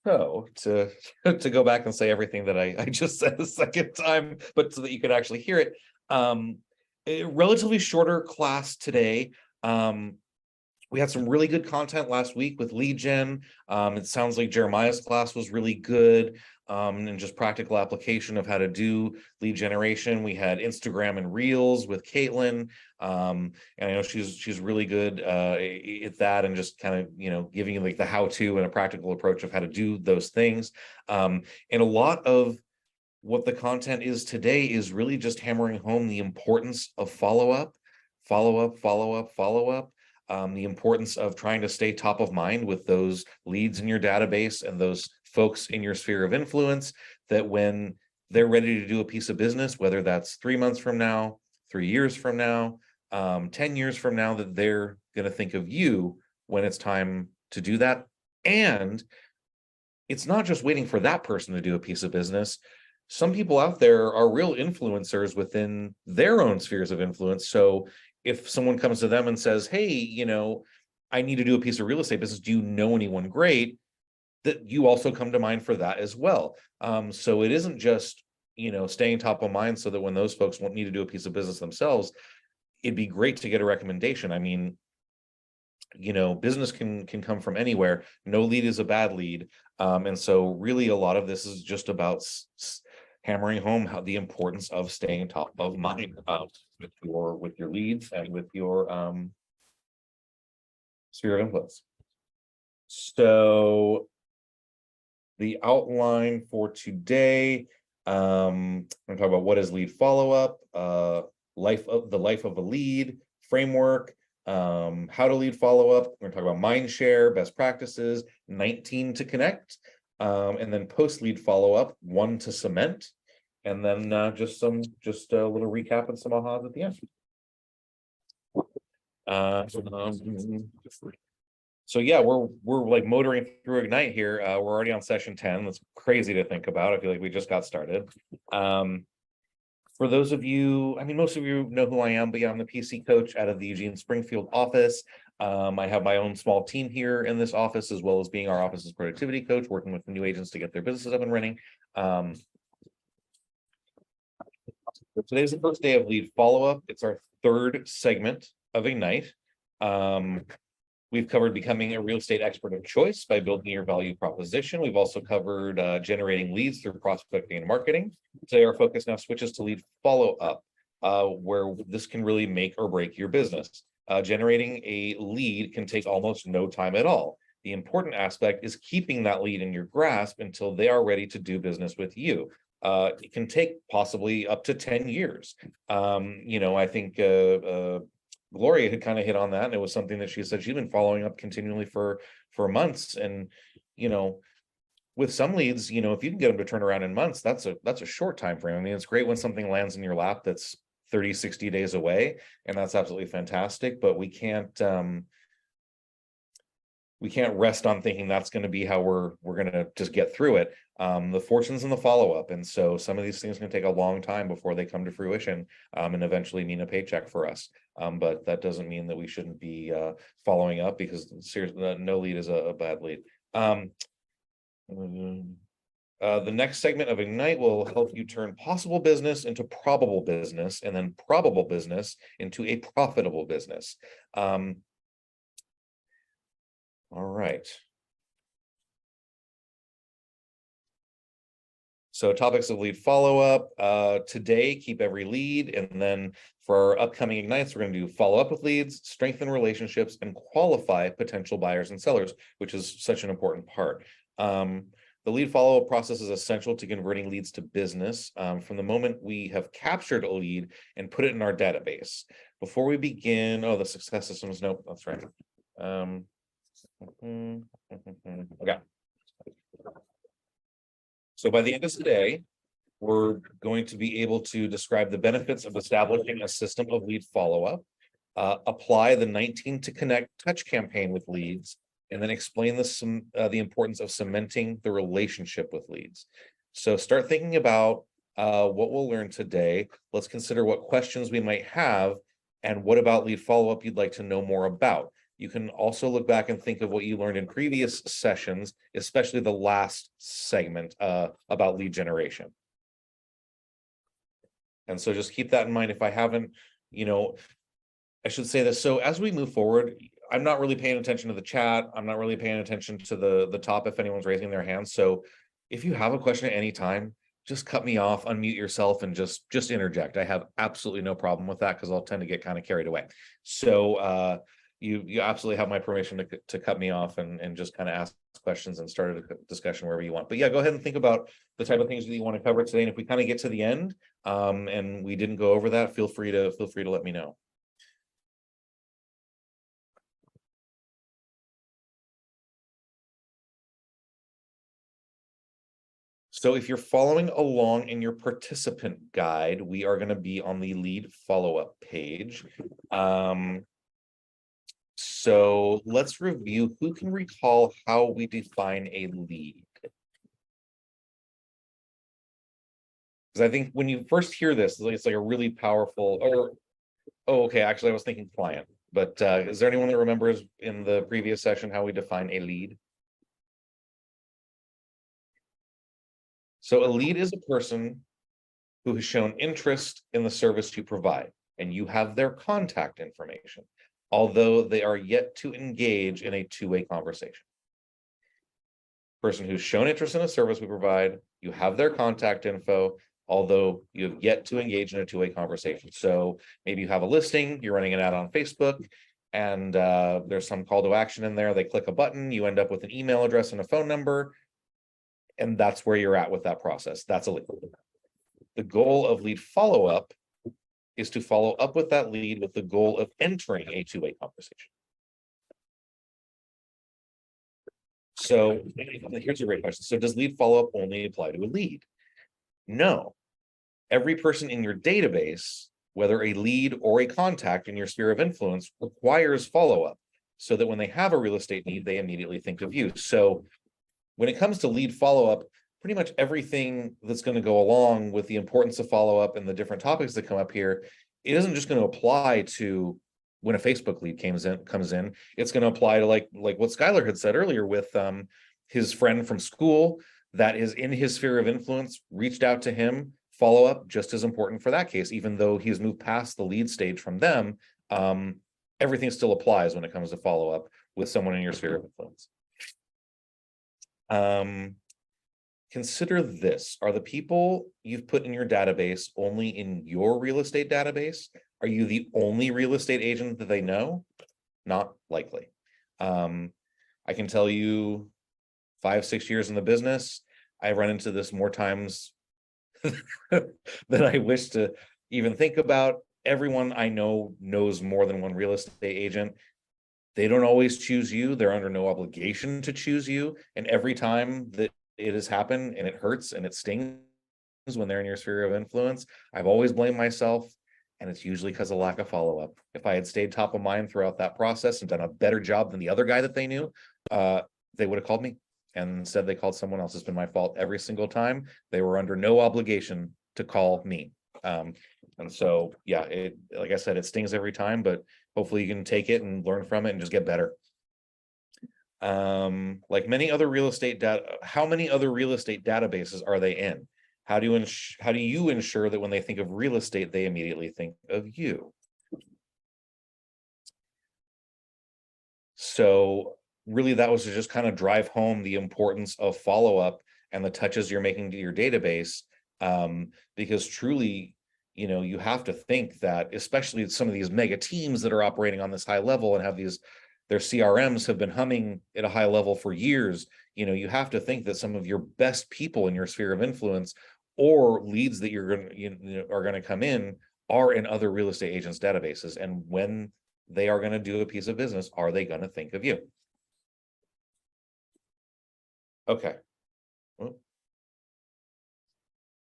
So to to go back and say everything that I just said the second time, but so that you could actually hear it. A relatively shorter class today. Um, we had some really good content last week with lead gen. It sounds like Jeremiah's class was really good, and just practical application of how to do lead generation. We had Instagram and Reels with Caitlin, and I know she's really good at that, and just kind of giving you like the how to and a practical approach of how to do those things. And a lot of what the content is today is really just hammering home the importance of follow up, follow up, follow up, follow up. The importance of trying to stay top of mind with those leads in your database and those folks in your sphere of influence, that when they're ready to do a piece of business, whether that's 3 months from now, 3 years from now, 10 years from now, that they're going to think of you when it's time to do that. And it's not just waiting for that person to do a piece of business. Some people out there are real influencers within their own spheres of influence. So if someone comes to them and says, hey, I need to do a piece of real estate business, do you know anyone great? That you also come to mind for that as well. So it isn't just, staying top of mind so that when those folks won't need to do a piece of business themselves, it'd be great to get a recommendation. I mean, business can come from anywhere. No lead is a bad lead. And so really a lot of this is just about hammering home how the importance of staying top of mind with your leads and with your sphere of influence. So the outline for today, I'm going to talk about what is lead follow-up, life of a lead framework, how to lead follow-up. We're going to talk about mind share, best practices, 19 to connect, and then post lead follow-up, 1 to cement, and then just a little recap and some ahas at the end. So yeah, we're like motoring through Ignite here. We're already on session 10. That's crazy to think about. I feel like we just got started. For those of you, I mean, most of you know who I am, but yeah, I'm the PC coach out of the Eugene Springfield office. I have my own small team here in this office, as well as being our office's productivity coach, working with the new agents to get their businesses up and running. So today's the first day of lead follow-up. It's our third segment of Ignite. We've covered becoming a real estate expert of choice by building your value proposition. We've also covered generating leads through prospecting and marketing. Today, our focus now switches to lead follow-up, where this can really make or break your business. Generating a lead can take almost no time at all. The important aspect is keeping that lead in your grasp until they are ready to do business with you. It can take possibly up to 10 years. I think Gloria had kind of hit on that, and it was something that she said she's been following up continually for months. And with some leads, if you can get them to turn around in months, that's a short time frame. I mean, it's great when something lands in your lap that's 30, 60 days away, and that's absolutely fantastic. But we can't rest on thinking that's going to be how we're going to just get through it. The fortune's in the follow-up, and so some of these things can take a long time before they come to fruition, and eventually mean a paycheck for us. But that doesn't mean that we shouldn't be following up, because seriously, no lead is a bad lead. The next segment of Ignite will help you turn possible business into probable business, and then probable business into a profitable business. All right. So topics of lead follow-up. Today, keep every lead. And then for our upcoming Ignites, we're going to do follow-up with leads, strengthen relationships, and qualify potential buyers and sellers, which is such an important part. The lead follow-up process is essential to converting leads to business from the moment we have captured a lead and put it in our database. Before we begin, the success systems, nope, that's right. Okay. So by the end of today, we're going to be able to describe the benefits of establishing a system of lead follow-up, apply the 19 to connect touch campaign with leads, and then explain the importance of cementing the relationship with leads. So start thinking about what we'll learn today. Let's consider what questions we might have, and what about lead follow-up you'd like to know more about. You can also look back and think of what you learned in previous sessions, especially the last segment about lead generation. And so just keep that in mind. If I haven't, I should say this. So as we move forward, I'm not really paying attention to the chat. I'm not really paying attention to the top if anyone's raising their hand. So if you have a question at any time, just cut me off, unmute yourself, and just interject. I have absolutely no problem with that because I'll tend to get kind of carried away. So you absolutely have my permission to cut me off and just kind of ask questions and start a discussion wherever you want. But yeah, go ahead and think about the type of things that you want to cover today. And if we kind of get to the end and we didn't go over that, feel free to let me know. So if you're following along in your participant guide, we are going to be on the lead follow-up page. So let's review. Who can recall how we define a lead? Because I think when you first hear this, it's like a really powerful, okay, actually I was thinking client, but is there anyone that remembers in the previous session how we define a lead? So a lead is a person who has shown interest in the service you provide, and you have their contact information, although they are yet to engage in a two-way conversation. Person who's shown interest in a service we provide, you have their contact info, although you have yet to engage in a two-way conversation. So maybe you have a listing, you're running an ad on Facebook, and there's some call to action in there. They click a button, you end up with an email address and a phone number, and that's where you're at with that process. That's a lead. The goal of lead follow-up is to follow up with that lead with the goal of entering a two-way conversation. So here's a great question. So does lead follow-up only apply to a lead? No. Every person in your database, whether a lead or a contact in your sphere of influence, requires follow-up so that when they have a real estate need, they immediately think of you. So when it comes to lead follow-up, pretty much everything that's going to go along with the importance of follow-up and the different topics that come up here, it isn't just going to apply to when a Facebook lead comes in. It's going to apply to like what Skylar had said earlier with his friend from school that is in his sphere of influence, reached out to him. Follow-up just as important for that case, even though he's moved past the lead stage from them. Everything still applies when it comes to follow-up with someone in your sphere of influence. Consider this. Are the people you've put in your database only in your real estate database? Are you the only real estate agent that they know? Not likely. I can tell you 5-6 years in the business, I run into this more times than I wish to even think about. Everyone I know knows more than one real estate agent. They don't always choose you. They're under no obligation to choose you. And every time that it has happened and it hurts and it stings when they're in your sphere of influence, I've always blamed myself. And it's usually because of lack of follow-up. If I had stayed top of mind throughout that process and done a better job than the other guy that they knew, they would have called me. And instead they called someone else. It's been my fault every single time. They were under no obligation to call me. And so, yeah, like I said, it stings every time, but hopefully you can take it and learn from it and just get better. Like many other real estate data, how many other real estate databases are they in? How do you ensure that when they think of real estate, they immediately think of you? So really that was to just kind of drive home the importance of follow-up and the touches you're making to your database. Because truly, you have to think that, especially some of these mega teams that are operating on this high level and have their CRMs have been humming at a high level for years. You have to think that some of your best people in your sphere of influence or leads that are going to come in are in other real estate agents' databases. And when they are going to do a piece of business, are they going to think of you? Okay.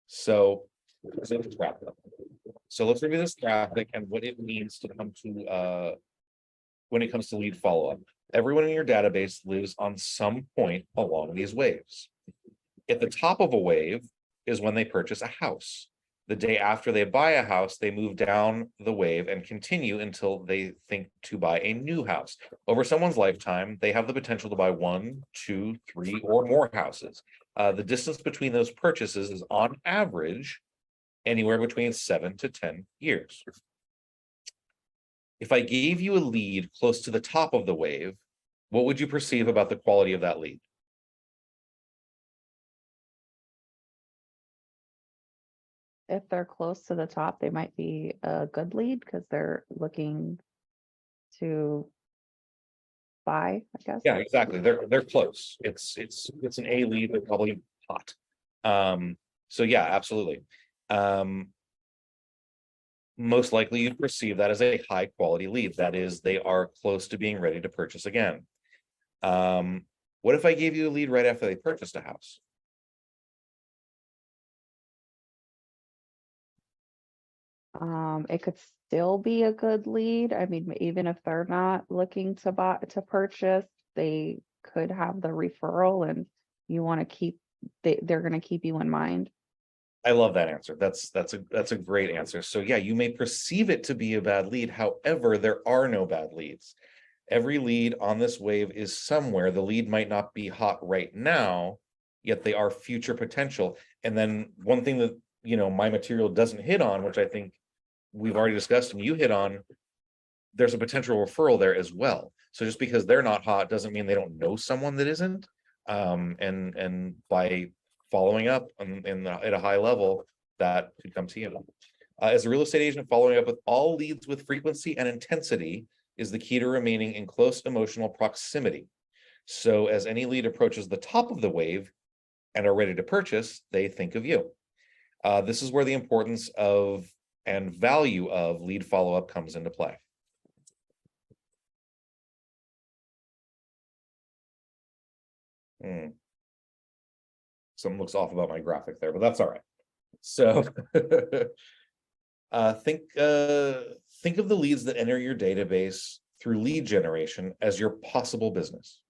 So let's review this graphic and what it means to come to when it comes to lead follow-up. Everyone in your database lives on some point along these waves. At the top of a wave is when they purchase a house. The day after they buy a house, they move down the wave and continue until they think to buy a new house. Over someone's lifetime, they have the potential to buy 1, 2, 3, or more houses. The distance between those purchases is on average anywhere between 7 to 10 years. If I gave you a lead close to the top of the wave, what would you perceive about the quality of that lead? If they're close to the top, they might be a good lead because they're looking to buy, I guess. Yeah, exactly. They're close. It's an A lead, but probably hot. So yeah, absolutely. Most likely you'd perceive that as a high quality lead. That is, they are close to being ready to purchase again. What if I gave you a lead right after they purchased a house? It could still be a good lead. I mean, even if they're not looking to purchase, they could have the referral and you want to keep, they're going to keep you in mind. I love that answer. That's a great answer. So yeah, you may perceive it to be a bad lead. However, there are no bad leads. Every lead on this wave is somewhere. The lead might not be hot right now, yet they are future potential. And then one thing that, my material doesn't hit on, which I think we've already discussed and you hit on, there's a potential referral there as well. So just because they're not hot doesn't mean they don't know someone that isn't. And by following up at a high level, that could come to you. As a real estate agent, following up with all leads with frequency and intensity is the key to remaining in close emotional proximity. So as any lead approaches the top of the wave and are ready to purchase, they think of you. This is where the importance of and value of lead follow-up comes into play. Something looks off about my graphic there, but that's all right. So think of the leads that enter your database through lead generation as your possible business.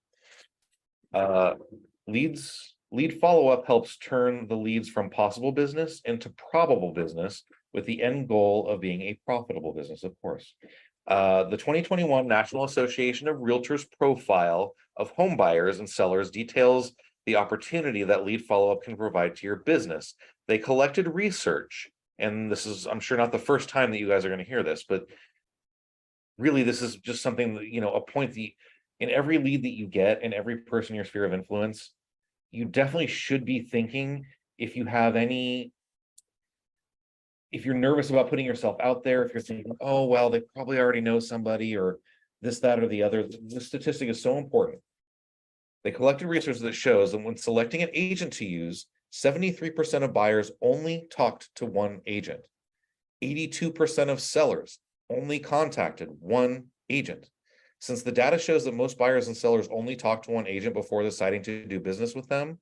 Lead follow-up helps turn the leads from possible business into probable business, with the end goal of being a profitable business, of course. The 2021 National Association of Realtors profile of home buyers and sellers details the opportunity that lead follow-up can provide to your business. They collected research, and this is, I'm sure, not the first time that you guys are going to hear this, but really this is just something that, a point that in every lead that you get and every person in your sphere of influence, you definitely should be thinking, if you're nervous about putting yourself out there, if you're thinking, oh, well, they probably already know somebody or this, that, or the other, the statistic is so important. They collected research that shows that when selecting an agent to use, 73% of buyers only talked to one agent. 82% of sellers only contacted one agent. Since the data shows that most buyers and sellers only talk to one agent before deciding to do business with them,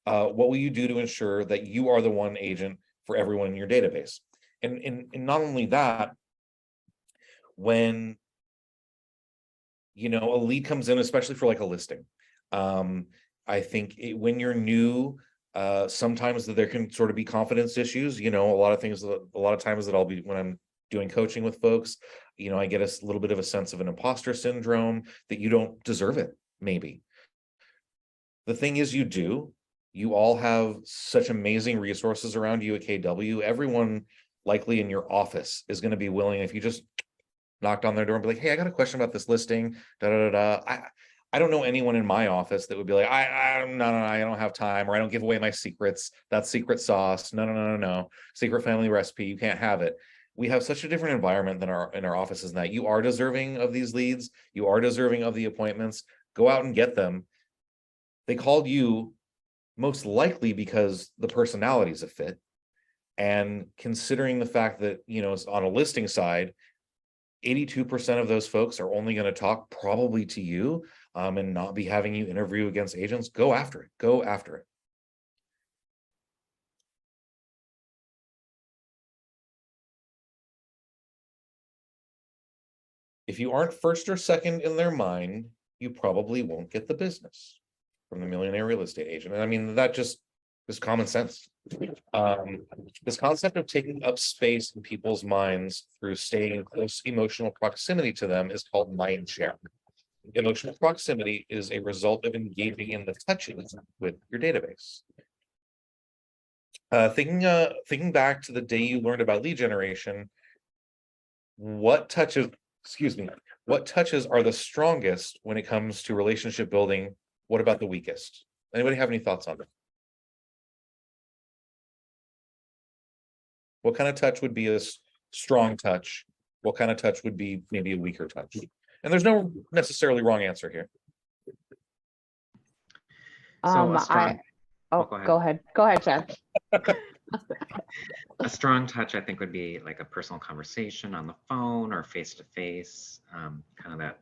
what will you do to ensure that you are the one agent for everyone in your database? And not only that, when a lead comes in, especially for like a listing, I think when you're new, sometimes there can sort of be confidence issues. A lot of times that I'll be, when I'm doing coaching with folks, I get a little bit of a sense of an imposter syndrome, that you don't deserve it, maybe. The thing is, you all have such amazing resources around you at KW. Everyone likely in your office is going to be willing, if you just knocked on their door and be like, hey, I got a question about this listing, I don't know anyone in my office that would be like, no, I don't have time, or I don't give away my secrets. That's secret sauce. No. Secret family recipe. You can't have it. We have such a different environment than in our offices, that you are deserving of these leads. You are deserving of the appointments. Go out and get them. They called you most likely because the personalities a fit. And considering the fact that, it's on a listing side, 82% of those folks are only going to talk probably to you, and not be having you interview against agents. Go after it. Go after it. If you aren't first or second in their mind, you probably won't get the business, from the Millionaire Real Estate Agent. And I mean, that just Just common sense. This concept of taking up space in people's minds through staying in close emotional proximity to them is called mind share. Emotional proximity is a result of engaging in the touches with your database. Thinking back to the day you learned about lead generation, what touches are the strongest when it comes to relationship building? What about the weakest? Anybody have any thoughts on that? What kind of touch would be a strong touch? What kind of touch would be maybe a weaker touch? And there's no necessarily wrong answer here. So a strong, Go ahead, Chad. a strong touch, I think, would be like a personal conversation on the phone or face to face, kind of that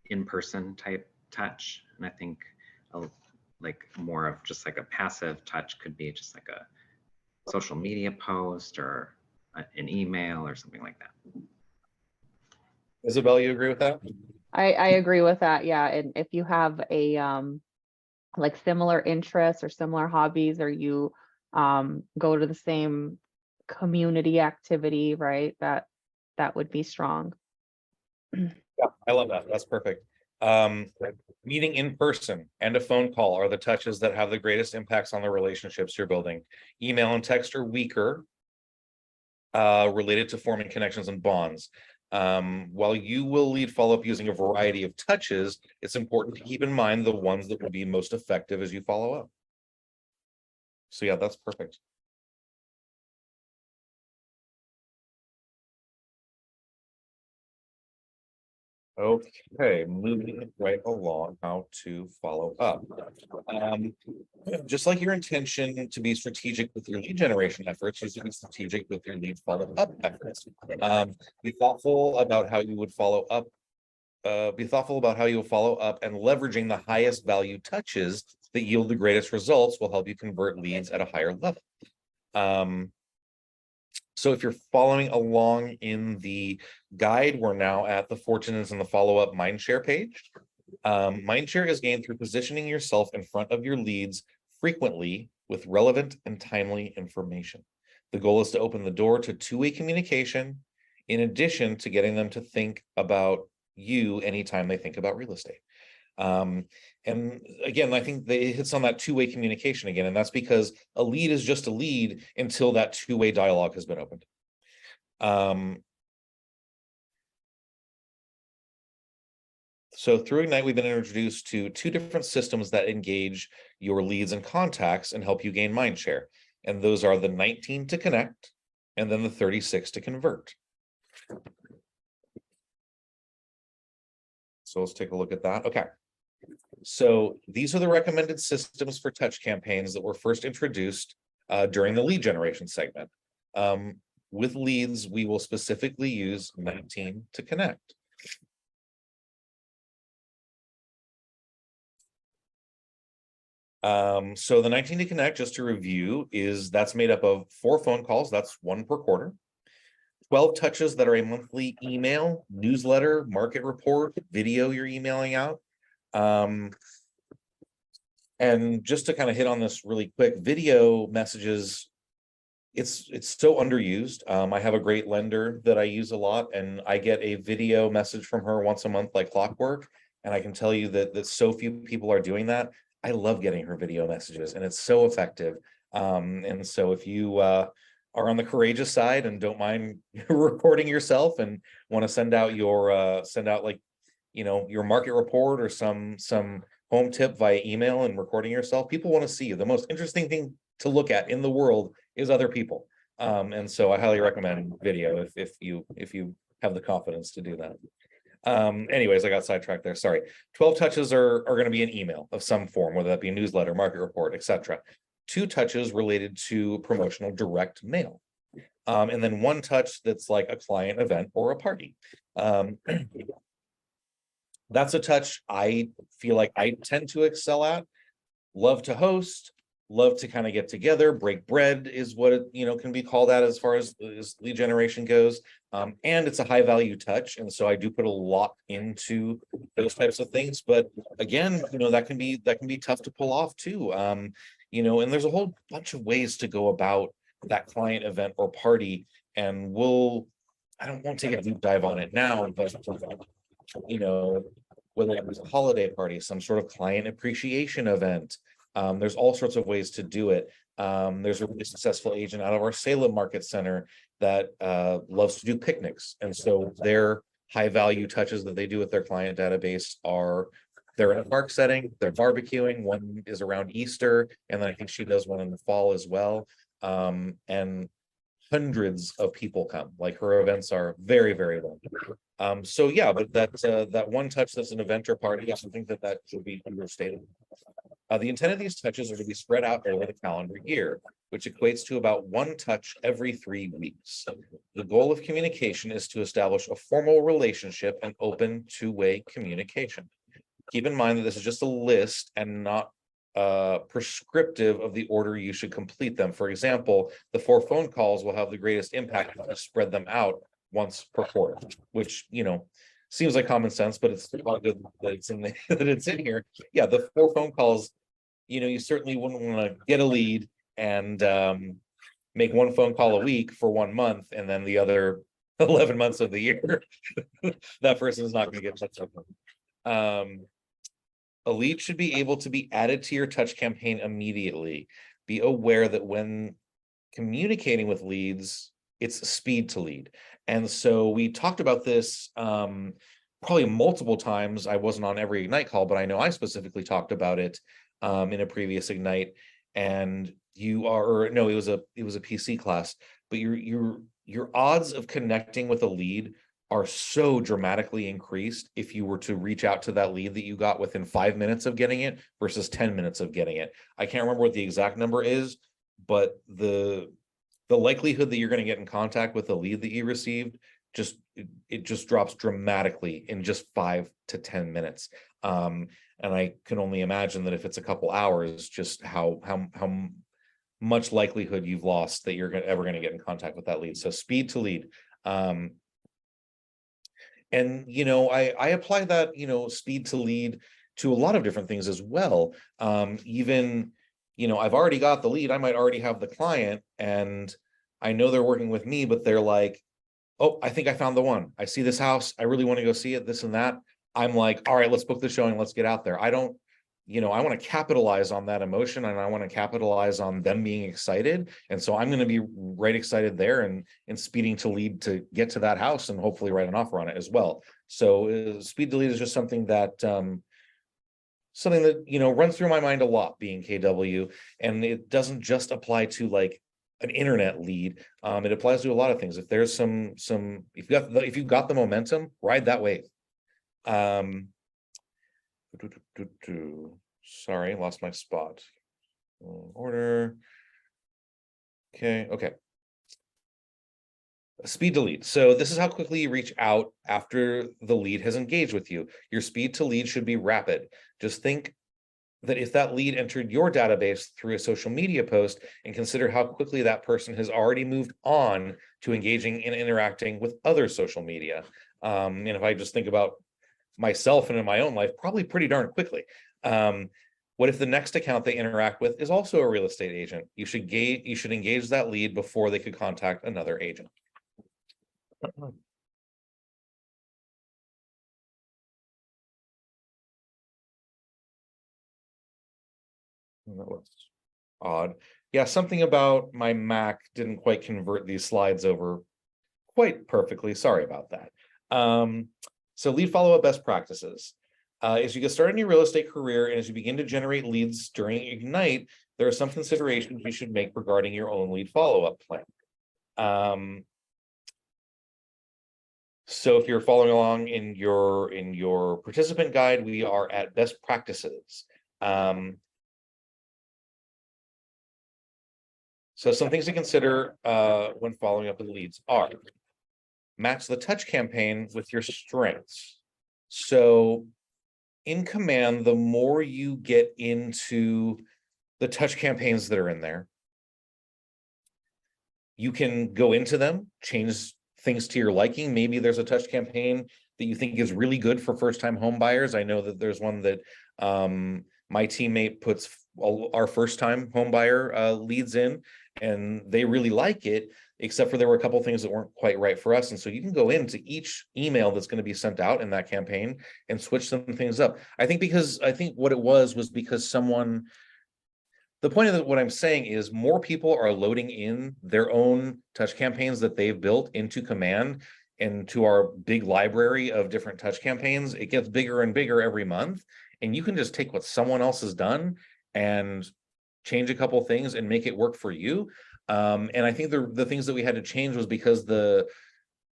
in-person type touch. And I think like more of just like a passive touch could be just like a social media post or an email or something like that. Isabel, you agree with that? I agree with that. Yeah. And if you have a like similar interests or similar hobbies, or you go to the same community activity, right? That would be strong. Yeah, I love that. That's perfect. Meeting in person and a phone call are the touches that have the greatest impacts on the relationships you're building. Email and text are weaker, related to forming connections and bonds. While you will lead follow-up using a variety of touches, it's important to keep in mind the ones that will be most effective as you follow up. So yeah, that's perfect. Okay, moving right along, how to follow up. Just like your intention to be strategic with your lead generation efforts, you should be strategic with your lead follow-up efforts. Be thoughtful about how you would follow up. Be thoughtful about how you will follow up, and leveraging the highest value touches that yield the greatest results will help you convert leads at a higher level. So if you're following along in the guide, we're now at the Fortunes and the follow-up Mindshare page. Mindshare is gained through positioning yourself in front of your leads frequently with relevant and timely information. The goal is to open the door to two-way communication, in addition to getting them to think about you anytime they think about real estate. And again, I think it hits on that two-way communication again, and that's because a lead is just a lead until that two-way dialogue has been opened. So through Ignite, we've been introduced to two different systems that engage your leads and contacts and help you gain mind share. And those are the 19 to connect and then the 36 to convert. So let's take a look at that. Okay. So these are the recommended systems for touch campaigns that were first introduced during the lead generation segment. With leads, we will specifically use 19 to connect. So the 19 to connect, just to review, that's made up of 4 phone calls. That's 1 per quarter. 12 touches that are a monthly email, newsletter, market report, video you're emailing out. And just to kind of hit on this really quick, video messages, it's so underused. I have a great lender that I use a lot, and I get a video message from her once a month like clockwork. And I can tell you that so few people are doing that. I love getting her video messages, and it's so effective. And so if you are on the courageous side and don't mind recording yourself and want to send out your like, you know, your market report or some home tip via email and recording yourself, people want to see you. The most interesting thing to look at in the world is other people. And so I highly recommend video if you have the confidence to do that. Anyways, I got sidetracked there. Sorry. 12 touches are going to be an email of some form, whether that be a newsletter, market report, etc. 2 touches related to promotional direct mail. And then 1 touch that's like a client event or a party. That's a touch I feel like I tend to excel at. Love to host, love to kind of get together, break bread is what it, can be called that as far as lead generation goes. And it's a high value touch. And so I do put a lot into those types of things. But again, that can be tough to pull off too. and there's a whole bunch of ways to go about that client event or party. And I won't take a deep dive on it now, but whether it was a holiday party, some sort of client appreciation event, there's all sorts of ways to do it. There's a really successful agent out of our Salem Market Center that loves to do picnics. And so their high value touches that they do with their client database are they're in a park setting, they're barbecuing. One is around Easter, and then I think she does one in the fall as well. And hundreds of people come. Like, her events are very, very long. So yeah, but that one touch that's an event or party, I think that should be understated. The intent of these touches are to be spread out over the calendar year, which equates to about one touch every 3 weeks. The goal of communication is to establish a formal relationship and open two-way communication. Keep in mind that this is just a list and not prescriptive of the order you should complete them. For example, the 4 phone calls will have the greatest impact if you spread them out once per quarter, which seems like common sense, but it's not good that it's in that it's in here. Yeah, the 4 phone calls, you certainly wouldn't want to get a lead and make 1 phone call a week for 1 month, and then the other 11 months of the year, that person is not going to get touched up. A lead should be able to be added to your touch campaign immediately. Be aware that when communicating with leads, it's speed to lead. And so we talked about this probably multiple times. I wasn't on every Ignite call, but I know I specifically talked about it in a previous Ignite. And it was a PC class, but your odds of connecting with a lead are so dramatically increased if you were to reach out to that lead that you got within 5 minutes of getting it versus 10 minutes of getting it. I can't remember what the exact number is, but the likelihood that you're going to get in contact with a lead that you received it just drops dramatically in just 5 to 10 minutes. And I can only imagine that if it's a couple hours, just how much likelihood you've lost that you're ever going to get in contact with that lead. So speed to lead. And I apply that speed to lead to a lot of different things as well. Even I've already got the lead, I might already have the client, and I know they're working with me, but they're like, oh, I think I found the one. I see this house, I really want to go see it, this and that. I'm like, all right, let's book the showing, let's get out there. I want to capitalize on that emotion, and I want to capitalize on them being excited. And so I'm going to be right excited there and speeding to lead to get to that house and hopefully write an offer on it as well. So speed to lead is just something that runs through my mind a lot being KW. And it doesn't just apply to like an internet lead. It applies to a lot of things. If there's if you've got the momentum, ride that wave. Sorry, lost my spot. Order. Okay. Speed to lead. So this is how quickly you reach out after the lead has engaged with you. Your speed to lead should be rapid. Just think that if that lead entered your database through a social media post, and consider how quickly that person has already moved on to engaging and interacting with other social media. And if I just think about myself and in my own life, probably pretty darn quickly. What if the next account they interact with is also a real estate agent? You should engage that lead before they could contact another agent. That was odd. Yeah, something about my Mac didn't quite convert these slides over quite perfectly. Sorry about that. So lead follow-up best practices. As you get started in your real estate career and as you begin to generate leads during Ignite, there are some considerations you should make regarding your own lead follow-up plan. So if you're following along in your participant guide, we are at best practices. So some things to consider when following up with leads are: match the touch campaign with your strengths. So in Command, the more you get into the touch campaigns that are in there, you can go into them, change things to your liking. Maybe there's a touch campaign that you think is really good for first-time home buyers. I know that there's one that My teammate puts our first time home buyer leads in, and they really like it, except for there were a couple things that weren't quite right for us. And so you can go into each email that's going to be sent out in that campaign and switch some things up. I think what it was because the point of what I'm saying is more people are loading in their own touch campaigns that they've built into Command and to our big library of different touch campaigns. It gets bigger and bigger every month, and you can just take what someone else has done and change a couple things and make it work for you. And I think the things that we had to change was because the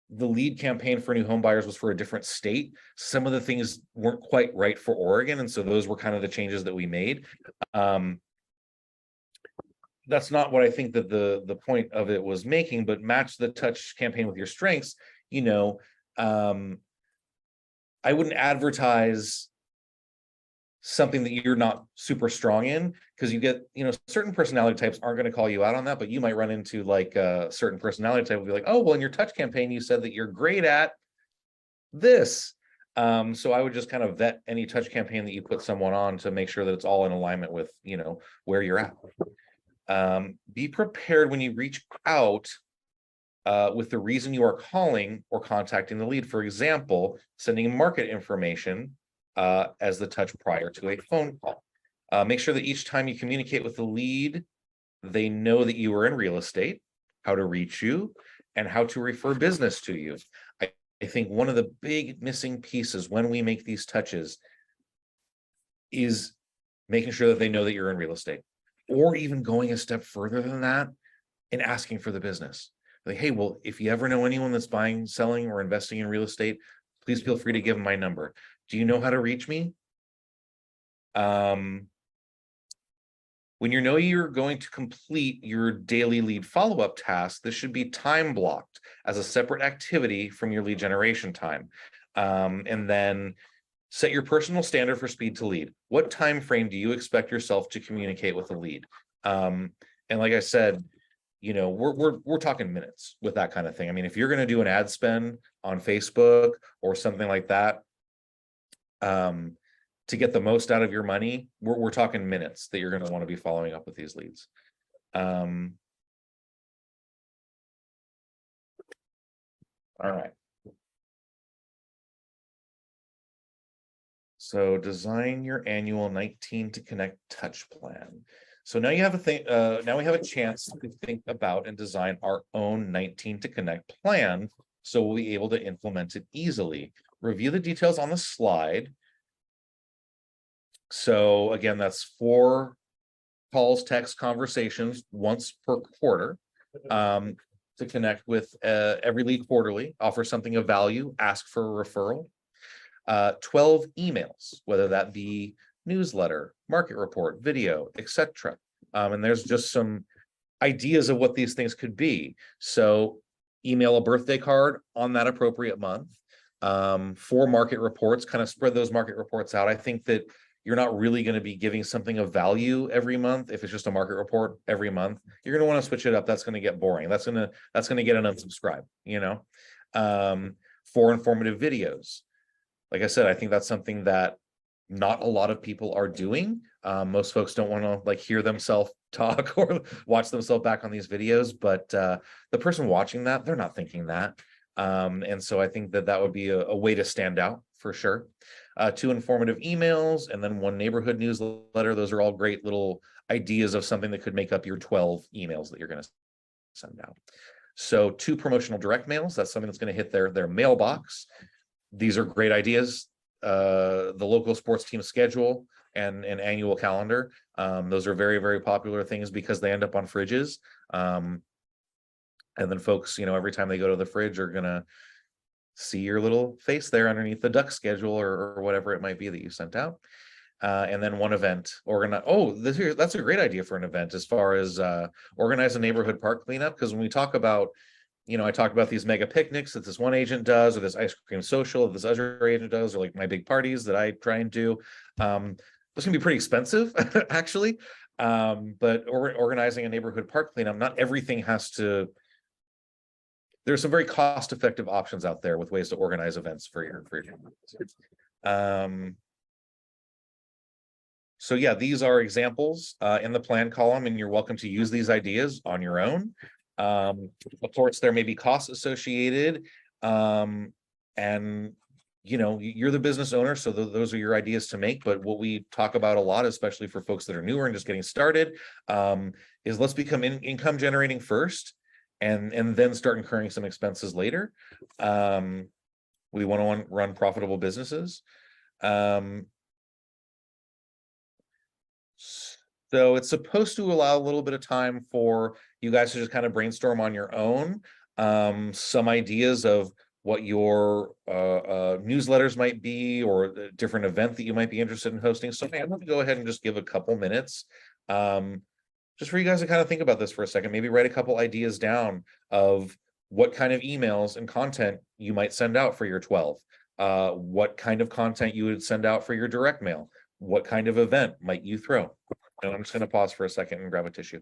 lead campaign for new home buyers was for a different state. Some of the things weren't quite right for Oregon, and so those were kind of the changes that we made. That's not what I think that the point of it was making, but match the touch campaign with your strengths. I wouldn't advertise something that you're not super strong in, because you get, certain personality types aren't going to call you out on that, but you might run into like a certain personality type will be like, oh, well, in your touch campaign, you said that you're great at this. So I would just kind of vet any touch campaign that you put someone on to make sure that it's all in alignment with, where you're at. Be prepared when you reach out with the reason you are calling or contacting the lead. For example, sending market information as the touch prior to a phone call. Make sure that each time you communicate with the lead, they know that you are in real estate, how to reach you, and how to refer business to you. I think one of the big missing pieces when we make these touches is making sure that they know that you're in real estate, or even going a step further than that and asking for the business. Like, hey, well, if you ever know anyone that's buying, selling, or investing in real estate, please feel free to give them my number. Do you know how to reach me? When you're going to complete your daily lead follow-up task, this should be time blocked as a separate activity from your lead generation time. And then set your personal standard for speed to lead. What time frame do you expect yourself to communicate with a lead? And like I said, we're talking minutes with that kind of thing. I mean, if you're going to do an ad spend on Facebook or something like that, to get the most out of your money, we're talking minutes that you're going to want to be following up with these leads. All right. So design your annual 19 to Connect touch plan. So now you have now we have a chance to think about and design our own 19 to Connect plan, so we'll be able to implement it easily. Review the details on the slide. So again, that's 4 calls, text, conversations once per quarter to connect with every lead quarterly, offer something of value, ask for a referral. 12 emails, whether that be newsletter, market report, video, etc. And there's just some ideas of what these things could be. So email a birthday card on that appropriate month. 4 market reports, kind of spread those market reports out. I think that you're not really going to be giving something of value every month. If it's just a market report every month, you're going to want to switch it up. That's going to get boring. That's going to get an unsubscribe, 4 informative videos. Like I said, I think that's something that not a lot of people are doing. Most folks don't want to hear themselves talk or watch themselves back on these videos, but the person watching that, they're not thinking that. And so I think that would be a way to stand out for sure. 2 informative emails, and then 1 neighborhood newsletter. Those are all great little ideas of something that could make up your 12 emails that you're going to send out. So 2 promotional direct mails. That's something that's going to hit their mailbox. These are great ideas. The local sports team schedule and an annual calendar. Those are very, very popular things because they end up on fridges. And then folks, every time they go to the fridge are going to see your little face there underneath the duck schedule or whatever it might be that you sent out. And then 1 event organize. Oh, that's a great idea for an event as far as organize a neighborhood park cleanup. Because when we talk about, I talk about these mega picnics that this one agent does, or this ice cream social that this other agent does, or like my big parties that I try and do. This can be pretty expensive, actually. But organizing a neighborhood park cleanup, not everything has to. There's some very cost-effective options out there with ways to organize events for your So yeah, these are examples in the plan column, and you're welcome to use these ideas on your own. Of course, there may be costs associated, and you're the business owner, so those are your ideas to make. But what we talk about a lot, especially for folks that are newer and just getting started, is let's become income generating first, and then start incurring some expenses later. We want to run profitable businesses. So it's supposed to allow a little bit of time for you guys to just kind of brainstorm on your own, some ideas of what your newsletters might be, or the different event that you might be interested in hosting. So I'm going to go ahead and just give a couple minutes, just for you guys to kind of think about this for a second. Maybe write a couple ideas down of what kind of emails and content you might send out for your 12, what kind of content you would send out for your direct mail, what kind of event might you throw. And I'm just going to pause for a second and grab a tissue.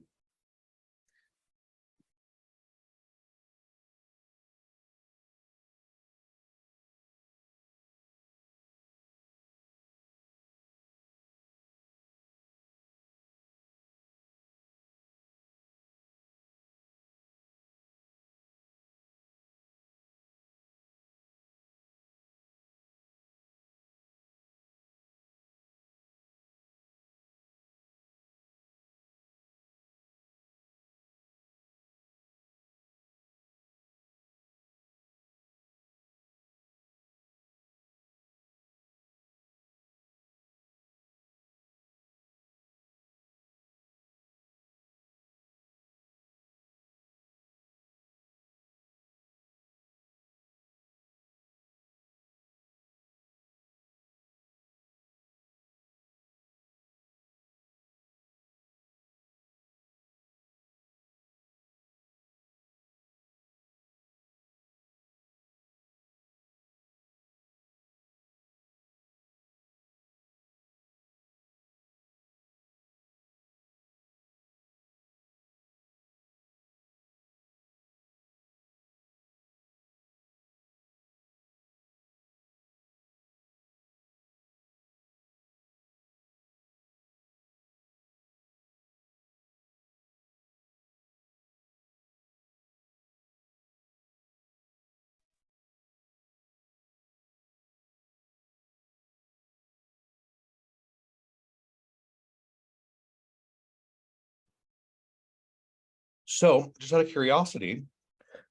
So just out of curiosity,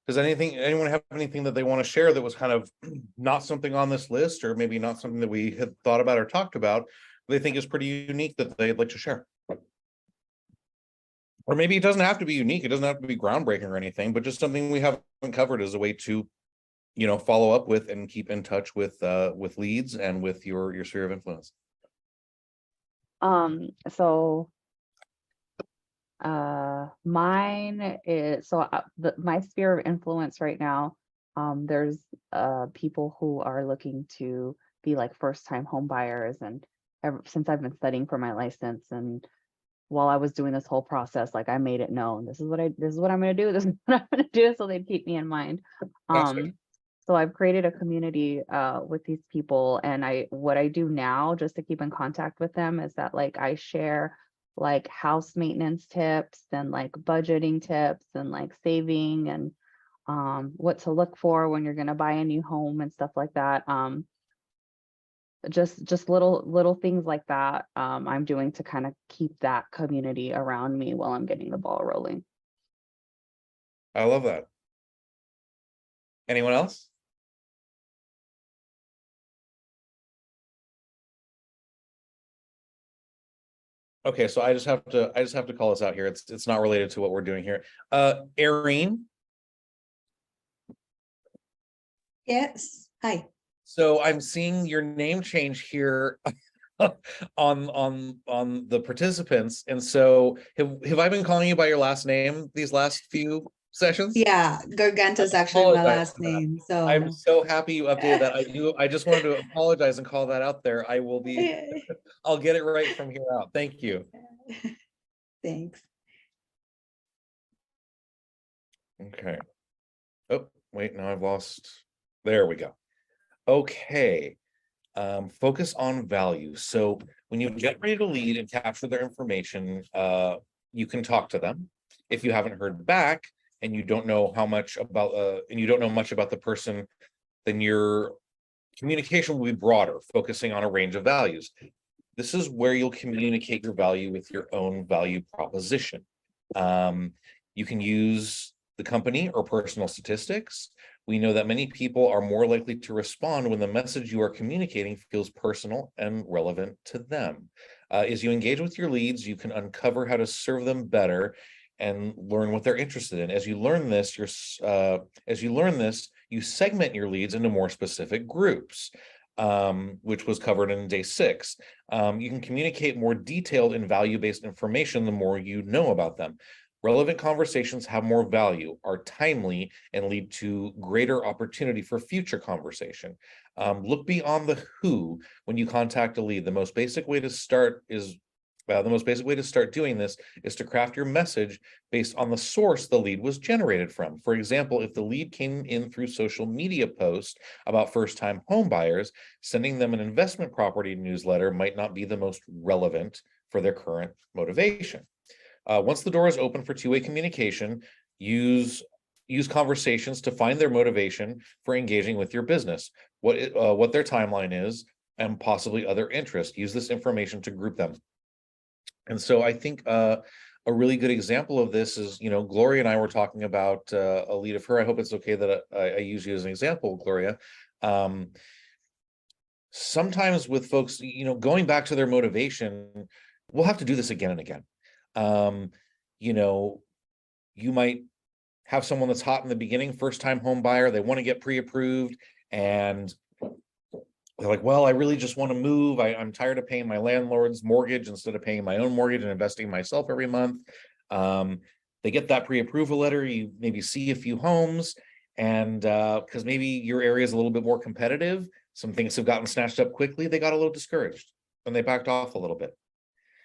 does anyone have anything that they want to share that was kind of not something on this list, or maybe not something that we had thought about or talked about, they think is pretty unique that they'd like to share? Or maybe it doesn't have to be unique, it doesn't have to be groundbreaking or anything, but just something we haven't covered as a way to, follow up with and keep in touch with leads and with your sphere of influence. So mine is, my sphere of influence right now, there's people who are looking to be like first-time home buyers, and since I've been studying for my license, and while I was doing this whole process, like I made it known, this is what I'm gonna do, this is what I'm gonna do, so they'd keep me in mind. Awesome. So I've created a community with these people, and what I do now just to keep in contact with them is that like I share like house maintenance tips and like budgeting tips and like saving and what to look for when you're gonna buy a new home and stuff like that. Just little things like that I'm doing to kind of keep that community around me while I'm getting the ball rolling. I love that. Anyone else? Okay, so I just have to call this out here. It's not related to what we're doing here. Erin. Yes, hi. So I'm seeing your name change here on the participants. And so have I been calling you by your last name these last few sessions? Yeah, Garganta is I actually my apologize last for that. name, I'm so. so happy you updated that. I just wanted to apologize and call that out there. I'll get it right from here out. Thank you. Thanks. Okay. Oh, wait, now I've lost. There we go. Okay. Focus on value. So when you generate a lead and capture their information, you can talk to them. If you haven't heard back and you don't know how much about, and you don't know much about the person, then your communication will be broader, focusing on a range of values. This is where you'll communicate your value with your own value proposition. You can use the company or personal statistics. We know that many people are more likely to respond when the message you are communicating feels personal and relevant to them. As you engage with your leads, you can uncover how to serve them better and learn what they're interested in. As you learn this, you segment your leads into more specific groups, which was covered in day 6. You can communicate more detailed and value-based information the more you know about them. Relevant conversations have more value, are timely, and lead to greater opportunity for future conversation. Look beyond the who when you contact a lead. The most basic way to start doing this is to craft your message based on the source the lead was generated from. For example, if the lead came in through social media posts about first-time home buyers, sending them an investment property newsletter might not be the most relevant for their current motivation. Once the door is open for two-way communication, use conversations to find their motivation for engaging with your business, what their timeline is, and possibly other interests. Use this information to group them. And so I think a really good example of this is, Gloria and I were talking about a lead of her. I hope it's okay that I use you as an example, Gloria. Sometimes with folks, going back to their motivation, we'll have to do this again and again. You might have someone that's hot in the beginning, first-time home buyer, they want to get pre-approved, and they're like, well, I really just want to move. I'm tired of paying my landlord's mortgage instead of paying my own mortgage and investing in myself every month. They get that pre-approval letter, you maybe see a few homes, and because maybe your area is a little bit more competitive, some things have gotten snatched up quickly, they got a little discouraged and they backed off a little bit.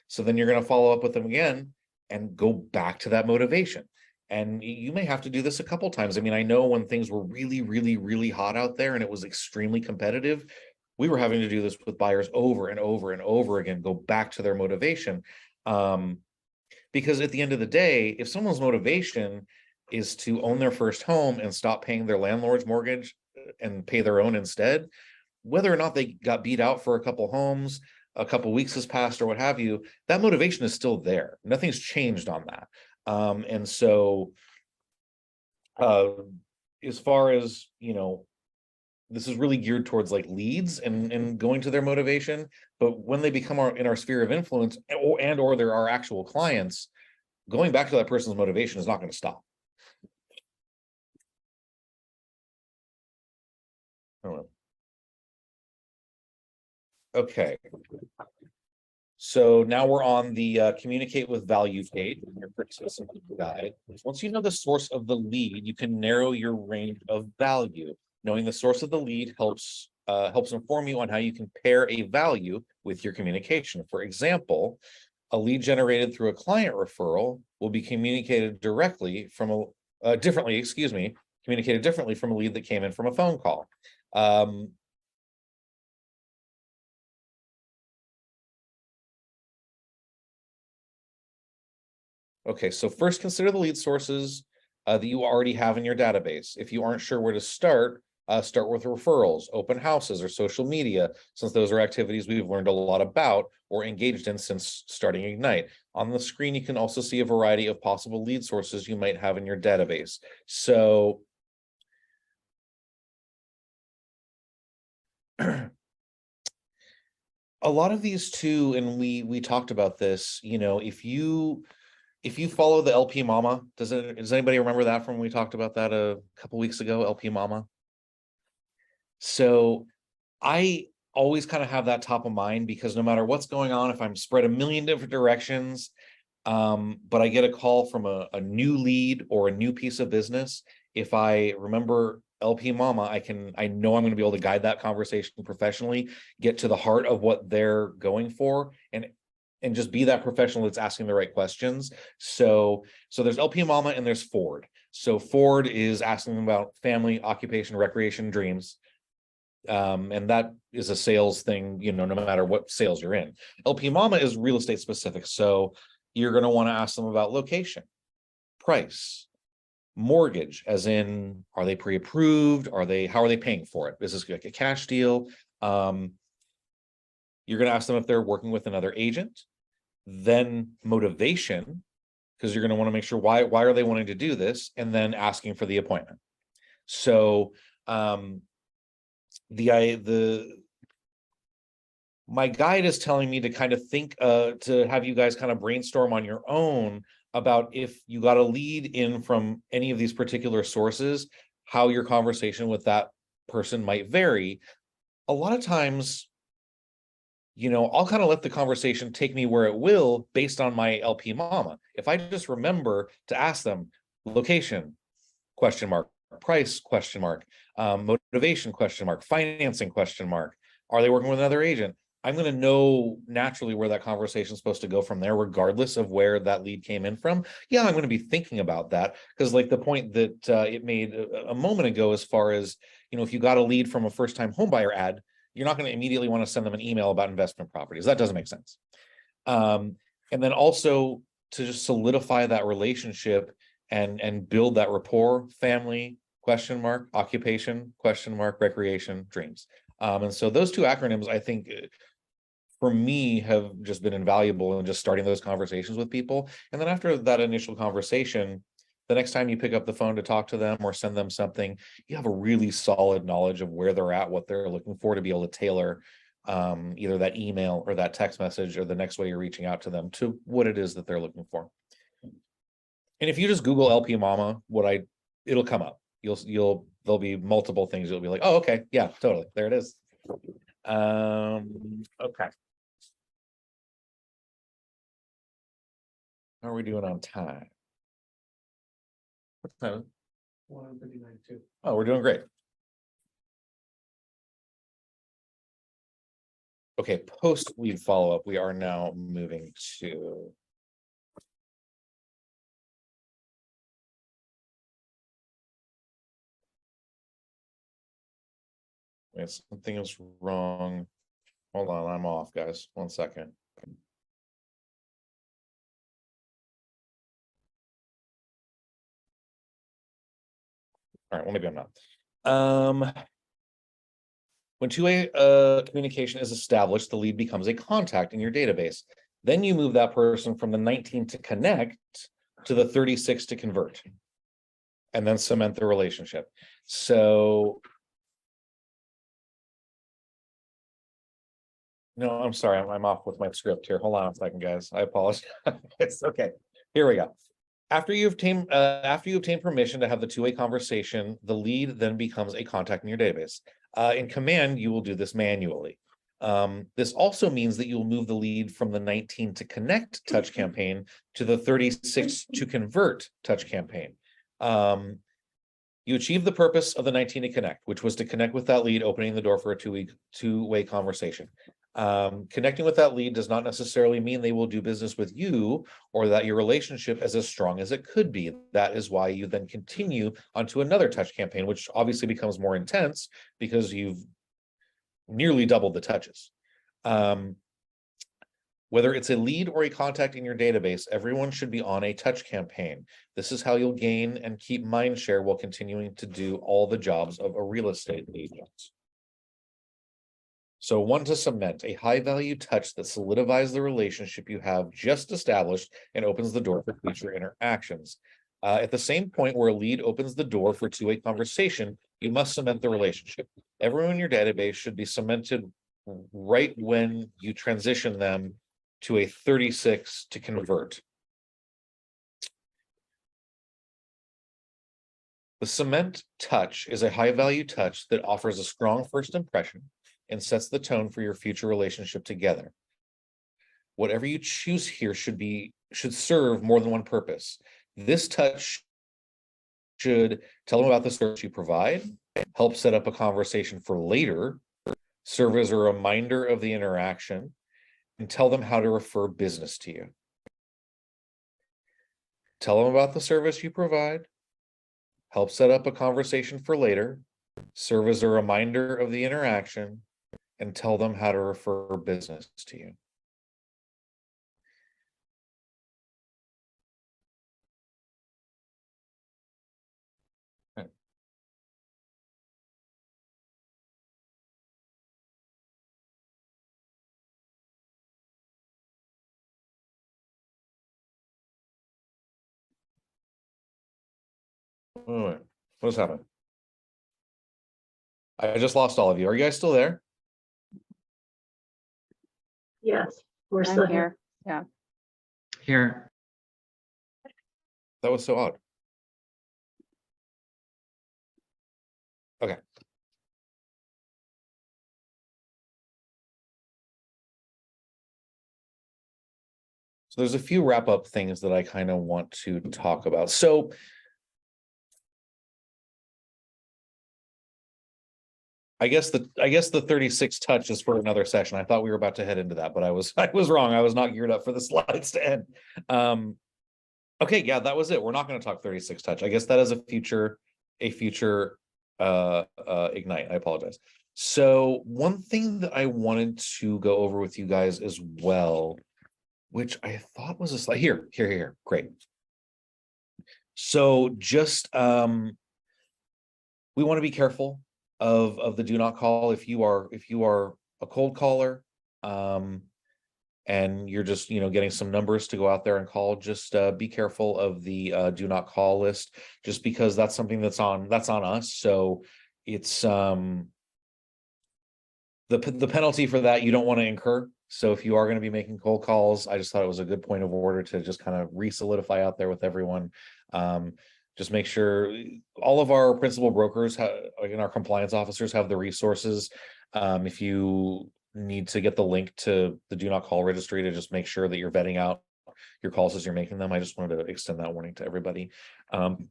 So then you're going to follow up with them again and go back to that motivation. And you may have to do this a couple times. I mean, I know when things were really, really, really hot out there and it was extremely competitive, we were having to do this with buyers over and over and over again, go back to their motivation. Because at the end of the day, if someone's motivation is to own their first home and stop paying their landlord's mortgage and pay their own instead, whether or not they got beat out for a couple homes, a couple weeks has passed or what have you, that motivation is still there. Nothing's changed on that. And so as far as, this is really geared towards like leads and going to their motivation. But when they become in our sphere of influence or there are actual clients, going back to that person's motivation is not going to stop. I don't know. Okay. So now we're on the communicate with value page in your participant guide. Once you know the source of the lead, you can narrow your range of value. Knowing the source of the lead helps inform you on how you can pair a value with your communication. For example, a lead generated through a client referral will be communicated differently from a lead that came in from a phone call. Okay, so first consider the lead sources that you already have in your database. If you aren't sure where to start with referrals, open houses, or social media, since those are activities we've learned a lot about or engaged in since starting Ignite. On the screen, you can also see a variety of possible lead sources you might have in your database. So a lot of these too, and we talked about this, if you follow the LP Mama, does anybody remember that from when we talked about that a couple weeks ago, LP Mama? So I always kind of have that top of mind because no matter what's going on, if I'm spread a million different directions, but I get a call from a new lead or a new piece of business, if I remember LP Mama, I know I'm going to be able to guide that conversation professionally, get to the heart of what they're going for, and just be that professional that's asking the right questions. So there's LP Mama and there's Ford. So Ford is asking them about family, occupation, recreation, dreams. And that is a sales thing, no matter what sales you're in. LP Mama is real estate specific. So you're going to want to ask them about location, price, mortgage, as in, are they pre-approved? How are they paying for it? Is this like a cash deal? You're going to ask them if they're working with another agent, then motivation, because you're going to want to make sure why are they wanting to do this, and then asking for the appointment. So my guide is telling me to kind of think to have you guys kind of brainstorm on your own about if you got a lead in from any of these particular sources, how your conversation with that person might vary. A lot of times, I'll kind of let the conversation take me where it will based on my LP Mama. If I just remember to ask them location, ? Price ? Motivation ? Financing ? Are they working with another agent? I'm going to know naturally where that conversation is supposed to go from there, regardless of where that lead came in from. Yeah, I'm going to be thinking about that, because like the point that it made a moment ago, as far as, if you got a lead from a first-time homebuyer ad, you're not going to immediately want to send them an email about investment properties. That doesn't make sense. And then also to just solidify that relationship and build that rapport: family ? Occupation ? Recreation ? Dreams. And so those two acronyms, I think, for me, have just been invaluable in just starting those conversations with people. And then after that initial conversation, the next time you pick up the phone to talk to them or send them something, you have a really solid knowledge of where they're at, what they're looking for, to be able to tailor either that email or that text message or the next way you're reaching out to them to what it is that they're looking for. And if you just Google LP Mama, it'll come up. There'll be multiple things. You'll be like, oh, okay, yeah, totally. There it is. Okay. How are we doing on time? What time? 1:59 too. Oh, we're doing great. Okay, post lead follow-up, we are now moving to. Wait, something is wrong. Hold on, I'm off, guys. 1 second. All right, well, maybe I'm not. When two-way communication is established, the lead becomes a contact in your database. Then you move that person from the 19 to connect to the 36 to convert, and then cement the relationship. So, no, I'm sorry, I'm off with my script here. Hold on a second, guys. I apologize. It's okay. Here we go. After you obtain permission to have the two-way conversation, the lead then becomes a contact in your database. In Command, you will do this manually. This also means that you'll move the lead from the 19 to connect touch campaign to the 36 to convert touch campaign. You achieve the purpose of the 19 to connect, which was to connect with that lead, opening the door for a two-way conversation. Connecting with that lead does not necessarily mean they will do business with you or that your relationship is as strong as it could be. That is why you then continue onto another touch campaign, which obviously becomes more intense because you've nearly doubled the touches. Whether it's a lead or a contact in your database, everyone should be on a touch campaign. This is how you'll gain and keep mind share while continuing to do all the jobs of a real estate agent. So 1, to cement, a high value touch that solidifies the relationship you have just established and opens the door for future interactions. At the same point where a lead opens the door for two-way conversation, you must cement the relationship. Everyone in your database should be cemented right when you transition them to a 36 to convert. The cement touch is a high value touch that offers a strong first impression and sets the tone for your future relationship together. Whatever you choose here should serve more than one purpose. This touch should tell them about the service you provide, help set up a conversation for later, serve as a reminder of the interaction, and tell them how to refer business to you. Tell them about the service you provide, help set up a conversation for later, serve as a reminder of the interaction, and tell them how to refer business to you. Okay. Wait, what's happening? I just lost all of you. Are you guys still there? Yes, we're I'm still here. here. Yeah. Here, That was so odd. Okay. So there's a few wrap up things that I kind of want to talk about. So I guess the 36 touch is for another session. I thought we were about to head into that, but I was wrong. I was not geared up for the slides to end. Okay, yeah, that was it. We're not going to talk 36 touch. I guess that is a future Ignite. I apologize. So one thing that I wanted to go over with you guys as well, which I thought was a slide here. Great. So just we want to be careful of the do not call if you are a cold caller, and you're just getting some numbers to go out there and call. Just be careful of the do not call list, just because that's something that's on us. So it's the penalty for that you don't want to incur. So if you are going to be making cold calls, I just thought it was a good point of order to just kind of re-solidify out there with everyone. Just make sure all of our principal brokers and our compliance officers have the resources. If you need to get the link to the do not call registry, to just make sure that you're vetting out your calls as you're making them. I just wanted to extend that warning to everybody. And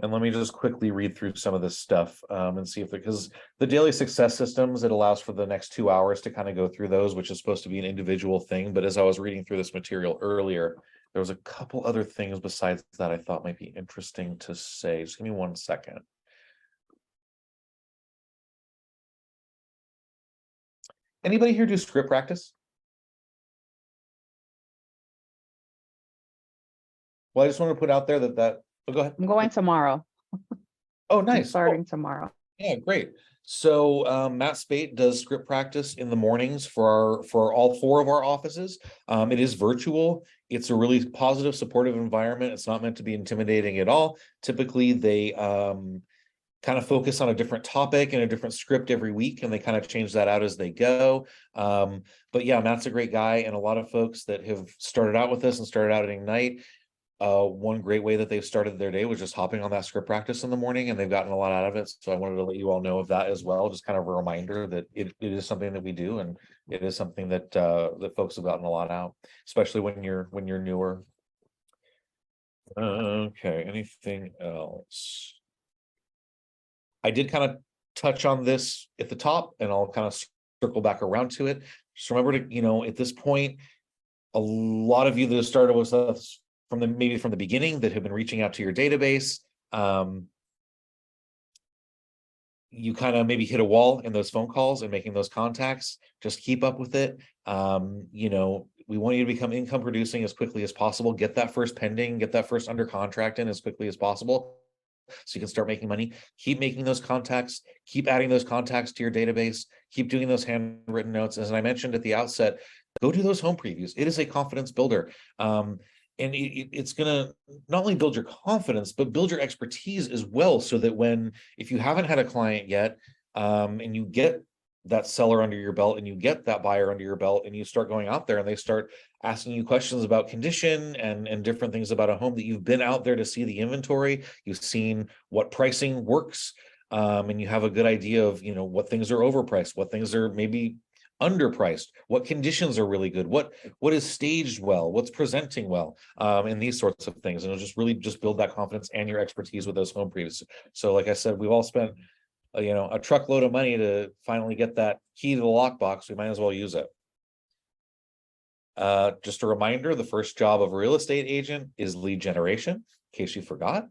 let me just quickly read through some of this stuff and see if because the daily success systems, it allows for the next 2 hours to kind of go through those, which is supposed to be an individual thing. But as I was reading through this material earlier, there was a couple other things besides that I thought might be interesting to say. Just give me 1 second. Anybody here do script practice? Well, I just want to put out there that oh, go ahead. I'm going tomorrow. Oh, I'm nice. starting tomorrow. Yeah, great. So Matt Spate does script practice in the mornings for all 4 of our offices. It is virtual. It's a really positive, supportive environment. It's not meant to be intimidating at all. Typically, they kind of focus on a different topic and a different script every week, and they kind of change that out as they go. But yeah, Matt's a great guy, and a lot of folks that have started out with us and started out at Ignite, one great way that they've started their day was just hopping on that script practice in the morning, and they've gotten a lot out of it. So I wanted to let you all know of that as well. Just kind of a reminder that it is something that we do, and it is something that that folks have gotten a lot out, especially when you're newer. Okay, anything else? I did kind of touch on this at the top, and I'll kind of circle back around to it. Just remember to, at this point, a lot of you that have started with us from the beginning that have been reaching out to your database, you kind of maybe hit a wall in those phone calls and making those contacts. Just keep up with it. We want you to become income producing as quickly as possible. Get that first pending, get that first under contract in as quickly as possible, so you can start making money. Keep making those contacts, keep adding those contacts to your database, keep doing those handwritten notes. As I mentioned at the outset, go do those home previews. It is a confidence builder. And it's going to not only build your confidence, but build your expertise as well. So that if you haven't had a client yet, and you get that seller under your belt and you get that buyer under your belt, and you start going out there and they start asking you questions about condition and different things about a home, that you've been out there to see the inventory, you've seen what pricing works, and you have a good idea of what things are overpriced, what things are maybe underpriced, what conditions are really good, what is staged well, what's presenting well, and these sorts of things. And it'll just really just build that confidence and your expertise with those home previews. So like I said, we've all spent a truckload of money to finally get that key to the lockbox. We might as well use it. Just a reminder, the first job of a real estate agent is lead generation, in case you forgot.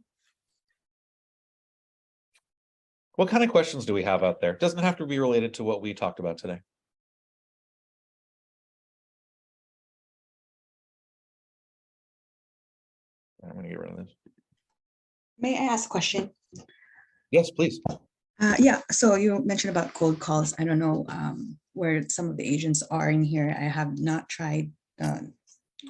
What kind of questions do we have out there? Doesn't have to be related to what we talked about today. I'm gonna get rid of this. May I ask a question? Yes, please. Yeah, so you mentioned about cold calls. I don't know where some of the agents are in here. I have not tried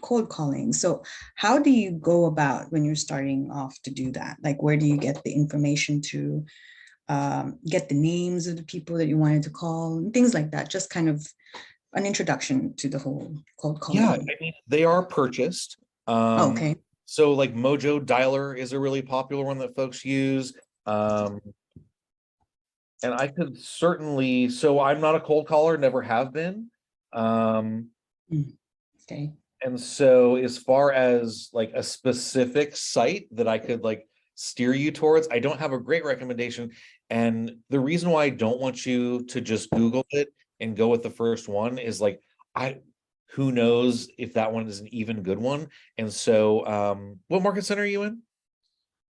cold calling. So how do you go about when you're starting off to do that? Like, where do you get the information to get the names of the people that you wanted to call and things like that? Just kind of an introduction to the whole cold calling. Yeah, I mean, they are purchased. Okay. So like Mojo Dialer is a really popular one that folks use. And I could certainly, so I'm not a cold caller, never have been. Okay. And so as far as like a specific site that I could like steer you towards, I don't have a great recommendation. And the reason why I don't want you to just Google it and go with the first one is like, who knows if that one is an even good one. And so, what market center are you in?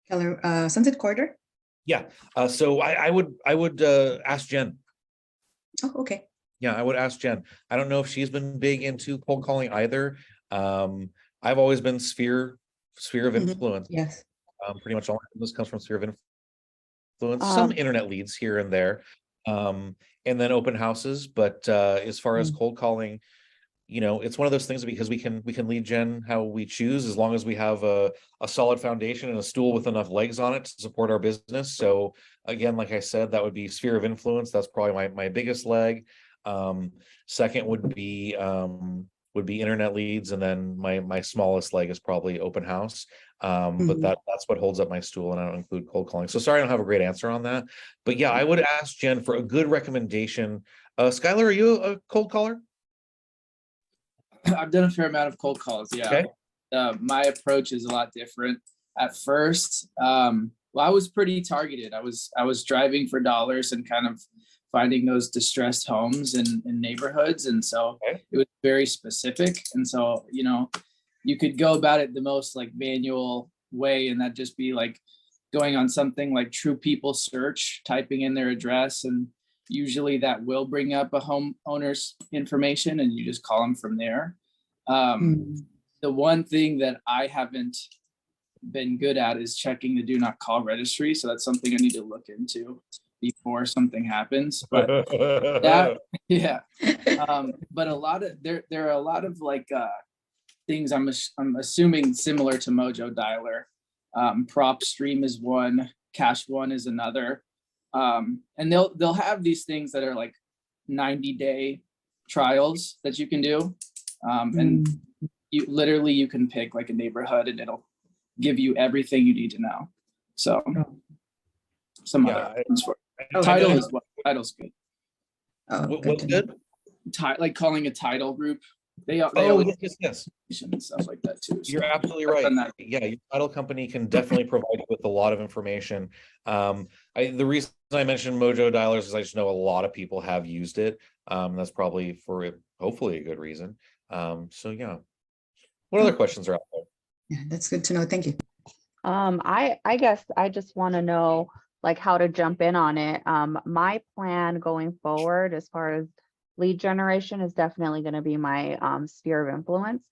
Keller, Sunset Corridor? Yeah, so I would ask Jen. Oh, okay. Yeah, I would ask Jen. I don't know if she's been big into cold calling either. I've always been sphere of Mhm. influence. Yes. Pretty much all my business comes from sphere of influence, some internet leads here and there, and then open houses. But as far as cold calling, you know, it's one of those things because we can lead gen how we choose as long as we have a solid foundation and a stool with enough legs on it to support our business. So again, like I said, that would be sphere of influence. That's probably my biggest leg. Second would be internet leads, and then my smallest leg is probably open house. But Mhm. that's what holds up my stool, and I don't include cold calling. So sorry, I don't have a great answer on that. But yeah, I would ask Jen for a good recommendation. Skylar, are you a cold caller? I've done a fair amount of cold calls. Yeah. Okay. My approach is a lot different. At first, well, I was pretty targeted. I was driving for dollars and kind of finding those distressed homes in neighborhoods. And so Okay. it was very specific. And so, you know, you could go about it the most like manual way, and that just be like going on something like True People Search, typing in their address, and usually that will bring up a homeowner's information, and you just call them from there. The one thing that I haven't been good at is checking the do not call registry. So that's something I need to look into before something happens. But that, yeah. But a lot of there are a lot of like things I'm assuming similar to Mojo Dialer. Prop Stream is one, Cash One is another. And they'll have these things that are like 90-day trials that you can do. And you can pick like a neighborhood and it'll give you everything you need to know. So some Yeah, other ones for I title know- is what title's good. Oh, what's to know. good? Like calling a title group. They Oh, always yes. and stuff like that too. So You're absolutely I've right. done that. Yeah, your title company can definitely provide you with a lot of information. The reason I mentioned Mojo Dialers is I just know a lot of people have used it. That's probably for hopefully a good reason. So yeah. What other questions are out there? Yeah, that's good to know. Thank you. I guess I just want to know like how to jump in on it. My plan going forward as far as lead generation is definitely going to be my sphere of influence.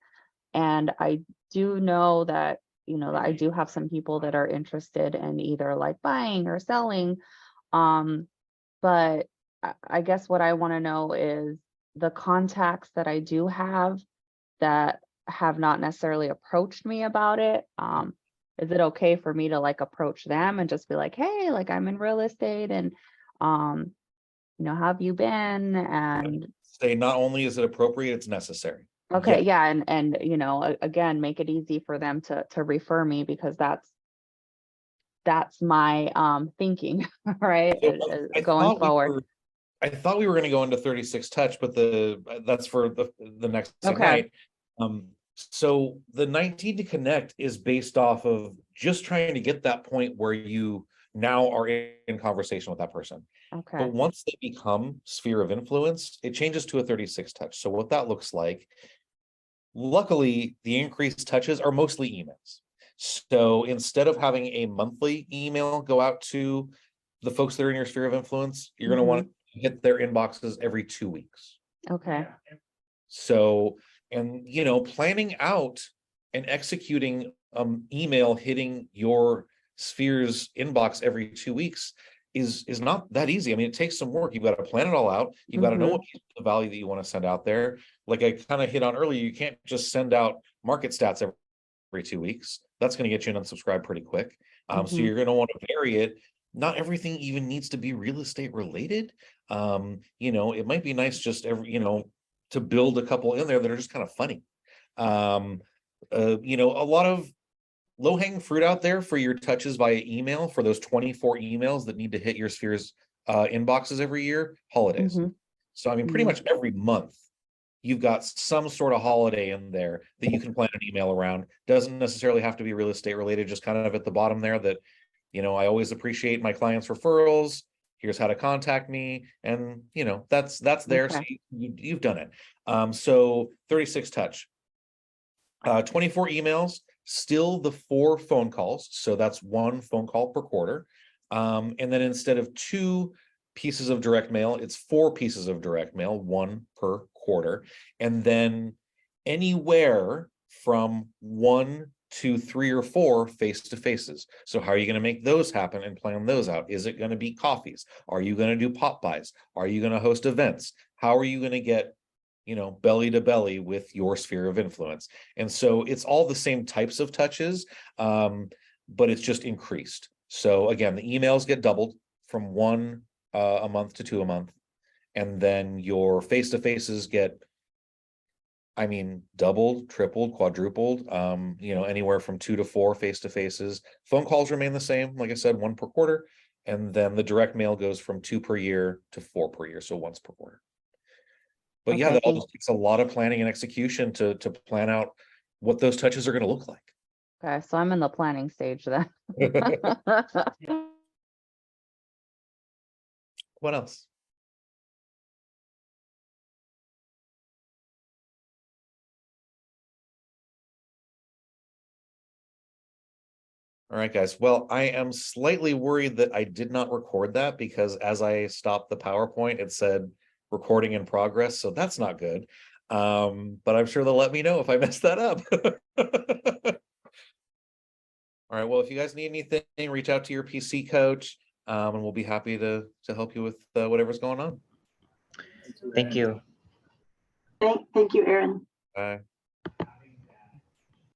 And I do know that, you know, I do have some people that are interested in either like buying or selling. But I guess what I want to know is the contacts that I do have that have not necessarily approached me about it. Is it okay for me to like approach them and just be like, hey, like I'm in real estate and you know, how have you been? And Say not only is it appropriate, it's necessary. okay, yeah, and you know, again, make it easy for them to refer me because that's my thinking, right? So, I Going thought we forward. were- I thought we were going to go into 36 touch, but that's for the next Okay. night. So the 19 to connect is based off of just trying to get that point where you now are in conversation with that person. Okay. But once they become sphere of influence, it changes to a 36 touch. So what that looks like, luckily, the increased touches are mostly emails. So instead of having a monthly email go out to the folks that are in your sphere of influence, you're gonna want to hit their inboxes every 2 weeks. Okay, So, and you know, planning out and executing email hitting your sphere's inbox every 2 weeks is not that easy. I mean, it takes some work. You've got to plan it all out. You've got to know what the value that you want to send out there. Like I kind of hit on earlier, you can't just send out market stats every 2 weeks. That's going to get you an unsubscribe pretty quick. So you're going to want to vary it. Not everything even needs to be real estate related. You know, it might be nice just to build a couple in there that are just kind of funny. You know, a lot of low-hanging fruit out there for your touches via email for those 24 emails that need to hit your sphere's inboxes every year, holidays. So I mean, pretty much every month you've got some sort of holiday in there that you can plan an email around. Doesn't necessarily have to be real estate related, just kind of at the bottom there that, you know, I always appreciate my clients' referrals. Here's how to contact me. And you know, that's there. So you've done it. So 36 touch. 24 emails, still the 4 phone calls. So that's 1 phone call per quarter. And then instead of 2 pieces of direct mail, it's 4 pieces of direct mail, 1 per quarter. And then anywhere from 1 to 3 or 4 face-to-faces. So how are you going to make those happen and plan those out? Is it going to be coffees? Are you going to do pop buys? Are you going to host events? How are you going to get, you know, belly to belly with your sphere of influence? And so it's all the same types of touches, but it's just increased. So again, the emails get doubled from 1 a month to 2 a month. And then your face-to-faces get, I mean, doubled, tripled, quadrupled, you know, anywhere from 2 to 4 face-to-faces. Phone calls remain the same. Like I said, 1 per quarter. And then the direct mail goes from 2 per year to 4 per year. So once per quarter. But yeah, Okay, that all just takes a lot of planning and execution to plan out what those touches are going to look like. okay, so I'm in the planning stage then. What else? All right, guys. Well, I am slightly worried that I did not record that because as I stopped the PowerPoint, it said recording in progress. So that's not good. But I'm sure they'll let me know if I mess that up. All right. Well, if you guys need anything, reach out to your PC coach, and we'll be happy to help you with whatever's going on. Thank you. Thank you, Aaron. Bye.